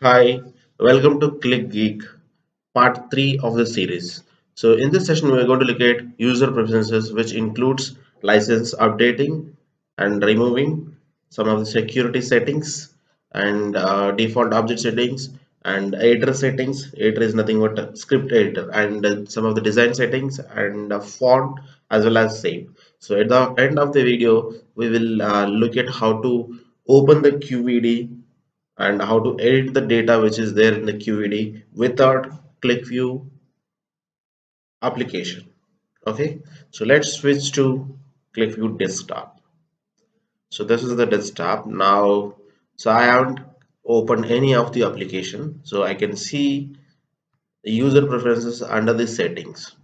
Hi, welcome to Click Geek, part 3 of the series. So, in this session, we are going to look at user preferences, which includes license updating and removing, some of the security settings, and default object settings, and editor settings. Editor is nothing but a script editor, and some of the design settings, and font as well as save. So, at the end of the video, we will look at how to open the QVD and how to edit the data which is there in the QVD without Qlikview application. Okay, so let's switch to Qlikview Desktop. So this is the desktop now. So I haven't opened any of the application, so I can see the user preferences under the settings.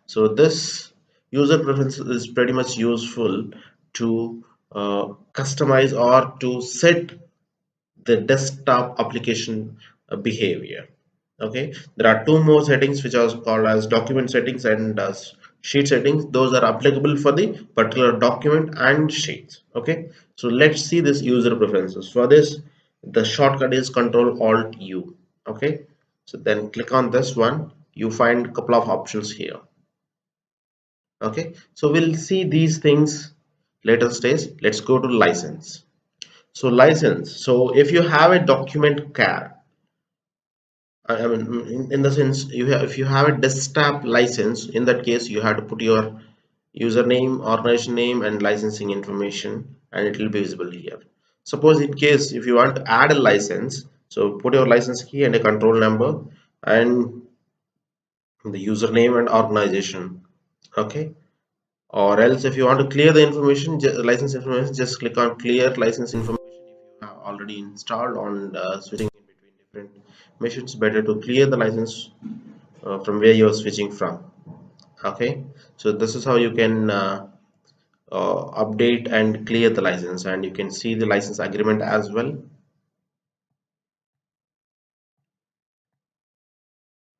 So this user preferences is pretty much useful to customize or to set the desktop application behavior. Okay, there are two more settings which are called as document settings and sheet settings. Those are applicable for the particular document and sheets. Okay, so let's see this user preferences. For this, the shortcut is Control Alt U. Okay, so then click on this one. You find a couple of options here. Okay, so we'll see these things later stage. Let's go to license. So license, so if you have a document car, I mean, in the sense you have, if you have a desktop license, in that case you have to put your username, organization name, and licensing information, and it will be visible here. Suppose in case if you want to add a license, so put your license key and a control number and the username and organization. Okay, or else if you want to clear the information, license information, just click on clear license information. If you have already installed on switching in between different machines, better to clear the license from where you are switching from. Okay, so this is how you can update and clear the license, and you can see the license agreement as well.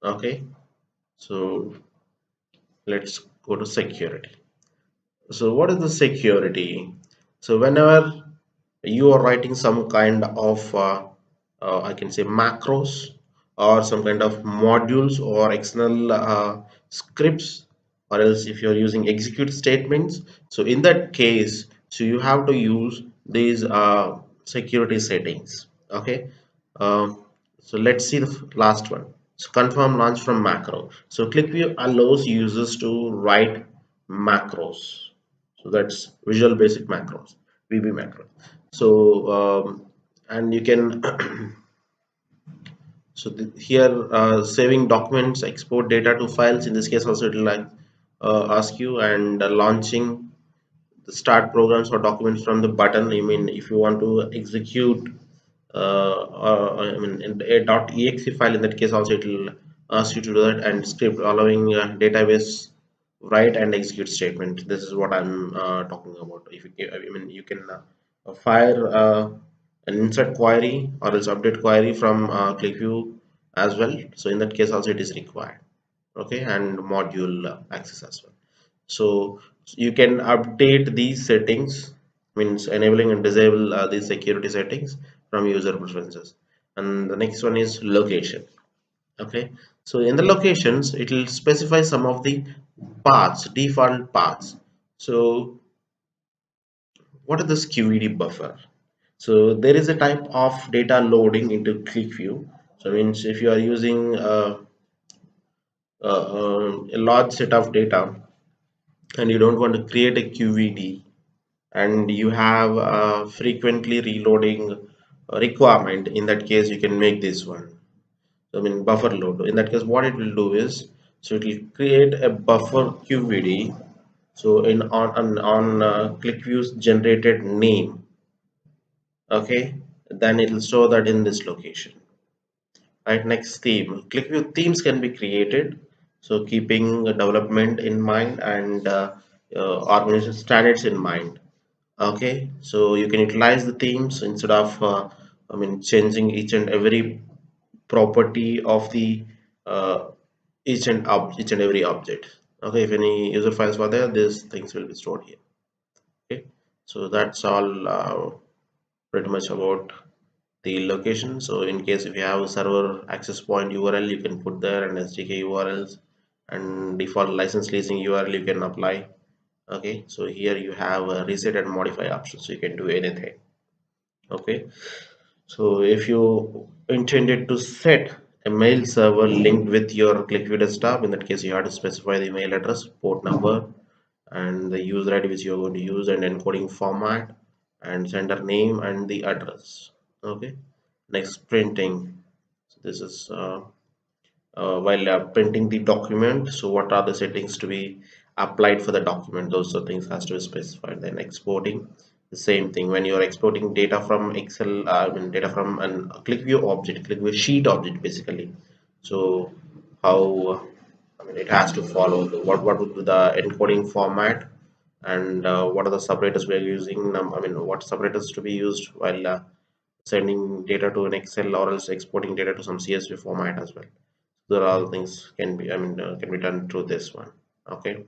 Okay, so let's go to security. So what is the security? So whenever you are writing some kind of I can say macros or some kind of modules or external scripts, or else if you're using execute statements, so in that case, so you have to use these security settings. Okay, so let's see the last one. So confirm launch from macro. So Qlikview allows users to write macros. So that's Visual Basic Macros, VB macro. So and you can so here saving documents, export data to files. In this case, also it will like ask you, and launching the start programs or documents from the button. I mean, if you want to execute I mean in a .exe file, in that case also it will ask you to do that, and script allowing database write and execute statement. This is what I'm talking about. If you, I mean, you can fire an insert query or else update query from Qlikview as well. So in that case also it is required. Okay, and module access as well. So you can update these settings, means enabling and disable these security settings from user preferences. And the next one is location. Okay, so in the locations it will specify some of the paths, default paths. So what is this QVD buffer? So there is a type of data loading into Qlikview. So means if you are using a large set of data and you don't want to create a QVD, and you have frequently reloading requirement, in that case you can make this one. So, I mean buffer load. In that case, what it will do is, so it will create a buffer QVD. So in on Qlikview's generated name, okay, then it will store that in this location. Right, next theme. Qlikview themes can be created. So keeping development in mind and organization standards in mind. Okay, so you can utilize the themes instead of I mean changing each and every property of the uh, each and every object. Okay, if any user files were there, these things will be stored here. Okay, so that's all pretty much about the location. So in case if you have a server access point URL, you can put there, and SDK URLs and default license leasing URL you can apply. Okay, so here you have a reset and modify options, so you can do anything. Okay, so if you intended to set a mail server linked with your Qlikview desktop, in that case you have to specify the email address, port number, and the user ID which you're going to use, and encoding format, and sender name, and the address. Okay, next printing. So this is while printing the document, so what are the settings to be applied for the document, those are things has to be specified. Then exporting, the same thing. When you're exporting data from Excel, data from an Qlikview object, Qlikview sheet object basically, so how it has to follow what would be the encoding format, and what are the separators we are using, what separators to be used while sending data to an Excel, or else exporting data to some CSV format as well. There are all things can be, can be done through this one. Okay,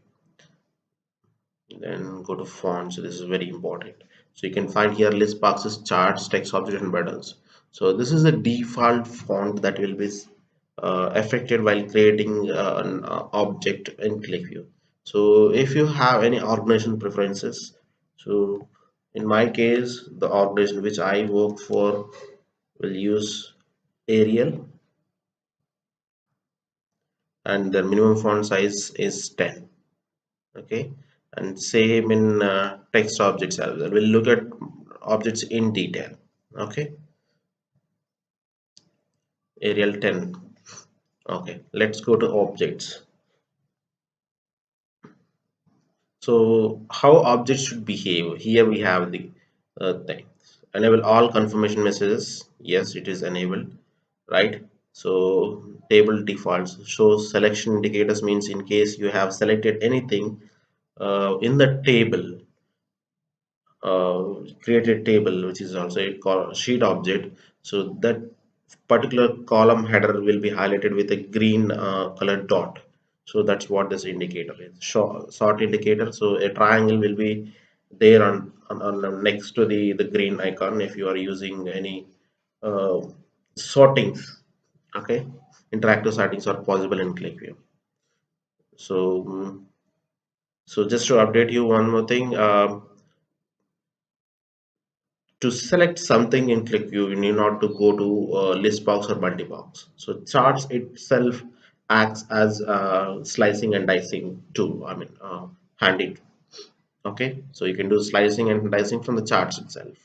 then go to font. So this is very important. So you can find here list boxes, charts, text object, and buttons. So this is the default font that will be affected while creating an object in Qlikview. So if you have any organization preferences, so in my case the organization which I work for will use Arial, and the minimum font size is 10. Okay, and same in text objects as well. We'll look at objects in detail. Okay, Arial 10. Okay, let's go to objects. So how objects should behave, here we have the thing. Enable all confirmation messages, yes, it is enabled, right? So table defaults show selection indicators, means in case you have selected anything in the table, created table which is also a sheet object, so that particular column header will be highlighted with a green colored dot. So that's what this indicator is, sort indicator. So a triangle will be there on next to the green icon if you are using any uh, sortings. Okay, interactive sortings are possible in Qlikview. So so just to update you one more thing, to select something in Qlikview, you need not to go to list box or multi box. So charts itself acts as slicing and dicing tool. Handy. Okay, so you can do slicing and dicing from the charts itself.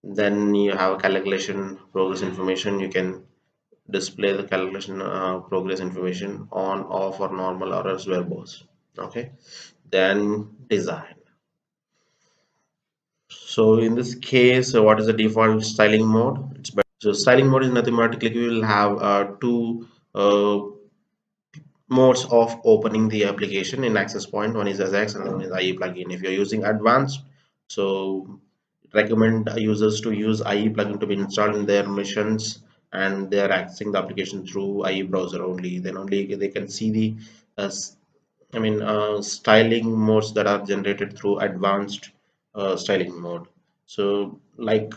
Then you have calculation progress information. You can display the calculation progress information on, off, or normal, or else verbose. Okay, then design. So in this case, what is the default styling mode? It's better. So styling mode is nothing but we will have two modes of opening the application in access point. One is Ajax and one is IE plugin. If you're using advanced, so recommend users to use IE plugin to be installed in their machines, and they're accessing the application through IE browser only. Then only they can see the styling modes that are generated through advanced styling mode. So like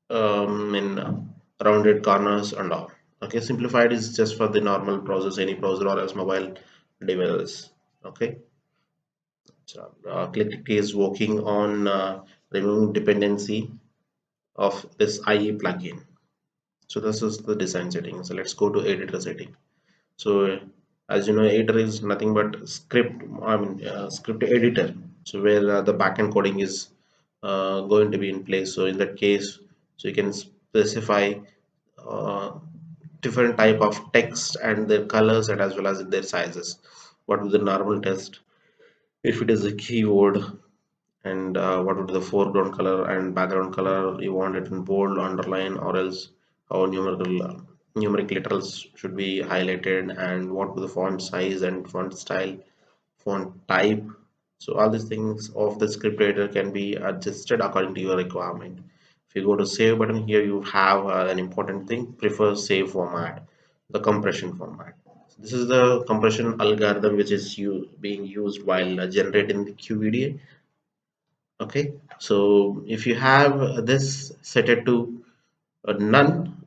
in rounded corners and all. Okay, simplified is just for the normal browsers, any browser or else mobile device. Okay, so Qlikview is working on removing dependency of this IE plugin. So this is the design setting. So let's go to editor setting. So as you know, editor is nothing but script, script editor. So where the backend coding is going to be in place. So in that case, so you can specify uh, different type of text and their colors, and as well as their sizes. What is the normal text if it is a keyword, and what would be the foreground color and background color, you want it in bold, underline, or else how numeric literals should be highlighted, and what would the font size and font style, font type. So all these things of the script editor can be adjusted according to your requirement. If you go to save button, here you have an important thing, prefer save format, the compression format. This is the compression algorithm which is being used while generating the QVD. Okay, so if you have this set it to none,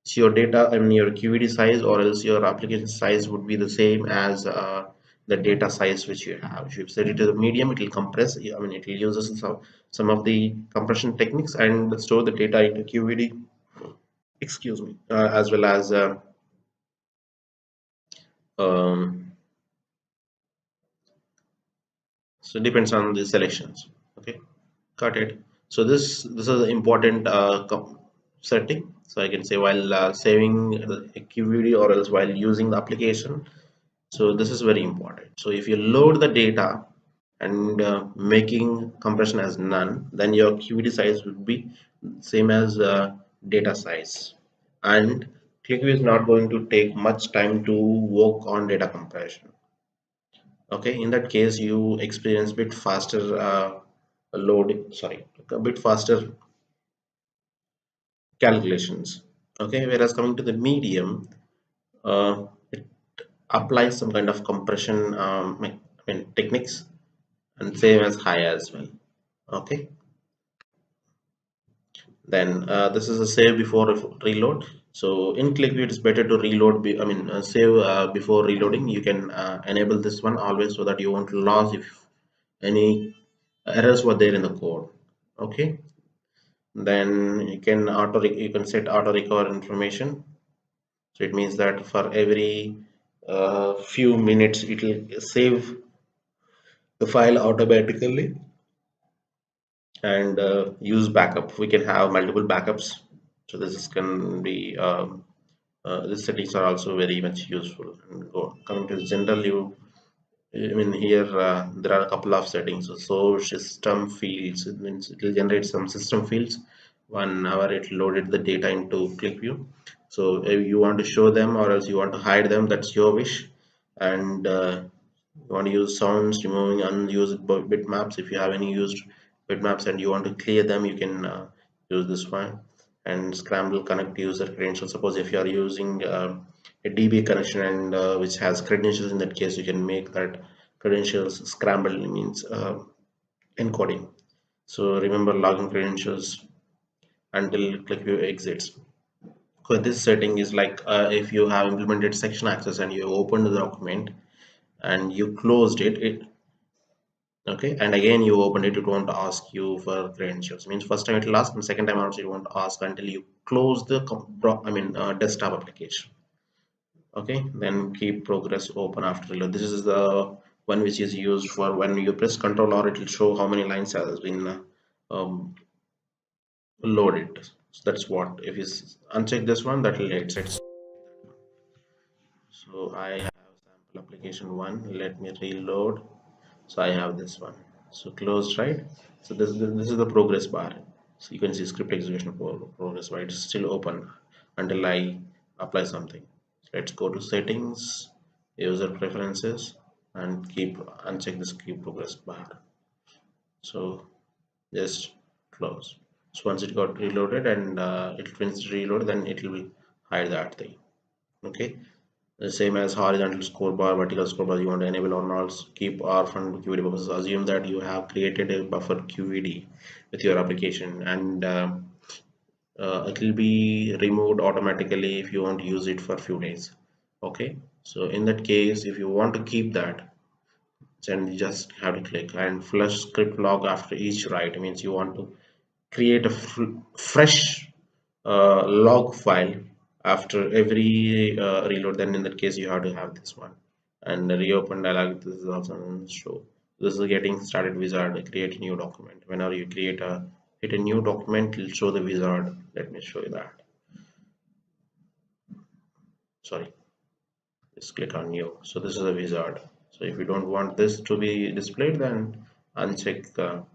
so your data, I mean your QVD size or else your application size would be the same as the data size which you have. If you set it to the medium, it will compress. I mean, it will use some of the compression techniques and store the data into QVD. Excuse me, as well as um, so it depends on the selections. Okay, got it. So this is an important setting. So I can say while saving a QVD or else while using the application. So this is very important. So if you load the data and making compression as none, then your QVD size would be same as data size. And Qlikview is not going to take much time to work on data compression. Okay, in that case, you experience bit faster load, sorry, a bit faster calculations. Okay, whereas coming to the medium, it applies some kind of compression I mean, techniques and same as high as well. Okay, then this is a save before reload. So in Qlikview it's better to reload I mean save before reloading. You can enable this one always so that you won't lose if any errors were there in the code. Okay, then you can set auto recover information. So it means that for every few minutes it will save the file automatically and use backup. We can have multiple backups, so this can be these settings are also very much useful. And coming to general, I mean here there are a couple of settings. So system fields, it means it will generate some system fields whenever it loaded the data into Qlikview. So if you want to show them or else you want to hide them, that's your wish. And you want to use sounds, removing unused bitmaps. If you have any used bitmaps and you want to clear them, you can use this one. And scramble connect user credentials. Suppose if you are using a DB connection and which has credentials, in that case you can make that credentials scramble, means encoding. So remember login credentials until Qlikview exits. So this setting is like if you have implemented section access and you opened the document and you closed it, okay, and again you open it, it won't ask you for credentials. Means first time it will ask and second time also it won't ask until you close the desktop application. Okay, then keep progress open after reload. This is the one which is used for when you press Ctrl or it will show how many lines has been um, loaded. So that's what, if you uncheck this one, that will it sets. So I have sample application one, let me reload. So I have this one, so closed, right? So this is the progress bar. So you can see script execution progress bar, it's still open until I apply something. So let's go to settings, user preferences, and keep uncheck this keep progress bar. So just close. So once it got reloaded and it finished reload, then it will hide that thing. Okay, the same as horizontal scroll bar, vertical scroll bar, you want to enable or not. Keep R from QVD purposes. Assume that you have created a buffer QVD with your application, and it will be removed automatically if you want to use it for a few days. Okay, so in that case, if you want to keep that, then you just have to click and flush script log after each write. It means you want to create a fresh log file after every reload. Then in that case you have to have this one, and reopen dialog. This is also show. This is getting started wizard. Create a new document. Whenever you hit a new document, it will show the wizard. Let me show you that. Sorry, just click on new. So this is a wizard. So if you don't want this to be displayed, then uncheck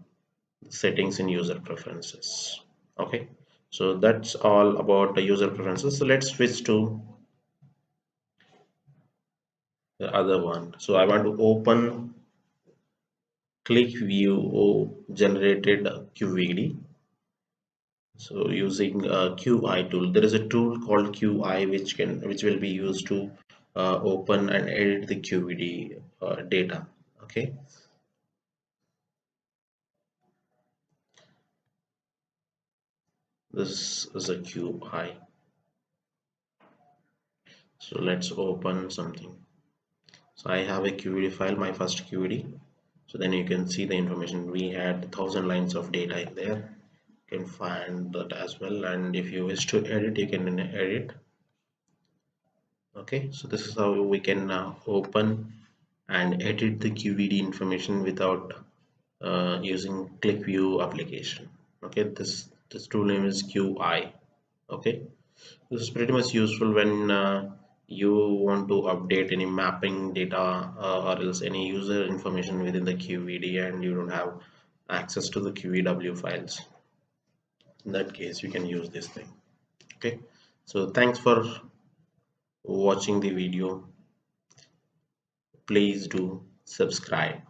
settings in user preferences. Okay, so that's all about the user preferences. So let's switch to the other one. So I want to open Qlikview generated QVD. So using QI tool, there is a tool called QI which will be used to open and edit the QVD data. Okay, This is a QI. So let's open something. So I have a QVD file, my first QVD. So then you can see the information. We had 1,000 lines of data in there. You can find that as well, and if you wish to edit, you can edit. Okay, so this is how we can now open and edit the QVD information without using Qlikview application. Okay, this tool name is QI. Okay, this is pretty much useful when you want to update any mapping data or else any user information within the QVD and you don't have access to the QVW files. In that case, you can use this thing. Okay, so thanks for watching the video. Please do subscribe.